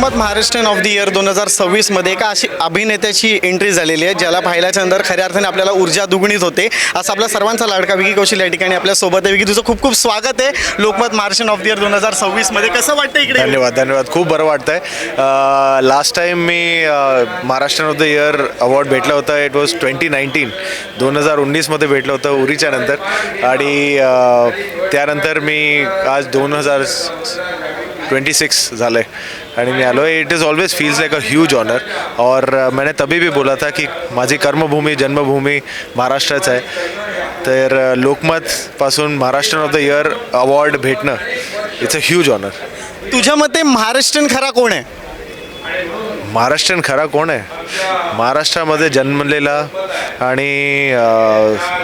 Lokmat Maharashtrian of the year 2026 मध्ये एका अशी अभिनेत्याची एंट्री झालेली आहे ज्याला पाहिल्याच्या नंतर खऱ्या अर्थाने आपल्याला ऊर्जा दुगणीत होते. असं आपला सर्वांचा लाडका विकी कौशल या ठिकाणी आपल्या सोबत आहे. विकी, तुझं खूप खूप स्वागत आहे Lokmat Maharashtrian of the year 2026 मध्ये. कसं वाटतं इकडे? धन्यवाद. खूप बरं वाटतंय. Last time me Maharashtra of the year award भेटला होता. इट वॉज 2019 मध्ये भेटलं होतं उरीच्या नंतर. आणि त्यानंतर मी आज 2026 झालं आहे आणि मी आलो आहे. It is always feels like a huge honour. और मैंने तभी भी बोला था की माझी कर्मभूमी जन्मभूमी महाराष्ट्रच आहे. तर लोकमतपासून Maharashtra of the year award भेटणं इट्स अ ह्यूज ऑनर. तुझ्या मते महाराष्ट्रीयन खरा कोण आहे? महाराष्ट्रीयन खरा कोण आहे? महाराष्ट्रामध्ये जन्मलेला आणि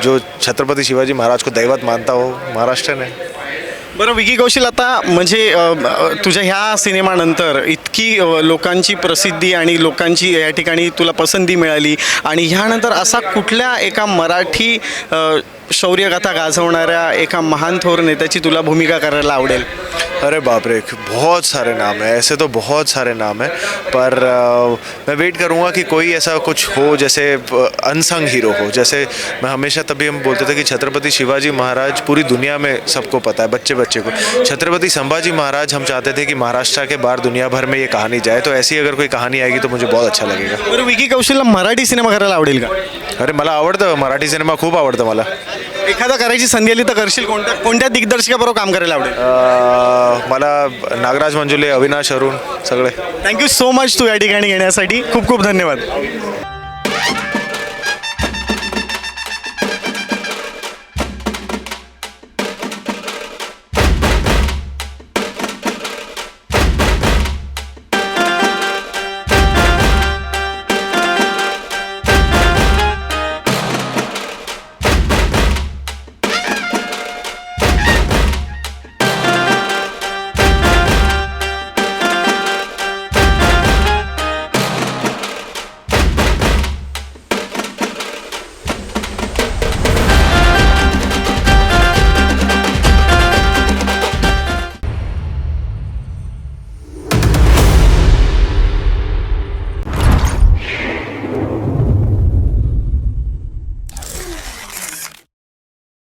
जो छत्रपती शिवाजी महाराज को दैवत मानता हो महाराष्ट्रीयन आहे. बरं विकी कौशल, आता म्हणजे तुझ्या ह्या सिनेमानंतर इतकी लोकांची प्रसिद्धी आणि लोकांची या ठिकाणी तुला पसंती मिळाली आणि ह्यानंतर असा कुठल्या एका मराठी शौर्यगाथा गाजवणाऱ्या एका महान थोर नेत्याची तुला भूमिका करायला आवडेल? अरे बाप रे, बहुत सारे नाम हैं. ऐसे तो बहुत सारे नाम हैं, पर मैं वेट करूँगा कि कोई ऐसा कुछ हो जैसे अनसंग हीरो हो. जैसे मैं हमेशा तभी हम बोलते थे कि छत्रपति शिवाजी महाराज पूरी दुनिया में सबको पता है, बच्चे बच्चे को. छत्रपति संभाजी महाराज हम चाहते थे कि महाराष्ट्र के बाहर दुनिया भर में ये कहानी जाए. तो ऐसी अगर कोई कहानी आएगी तो मुझे बहुत अच्छा लगेगा. बरं विकी कौशलला मराठी सिनेमा करायला आवडेल का? अरे मला आवडतं मराठी सिनेमा, खूप आवडतं मला. एखादा करायची संधी आली तर करशील? कोणत्या दिग्दर्शकाबरोबर काम करायला आवडेल? मला नागराज मंजुले, अविनाश अरुण सगळे. थँक्यू सो मच तू या ठिकाणी येण्यासाठी. खूप खूप धन्यवाद.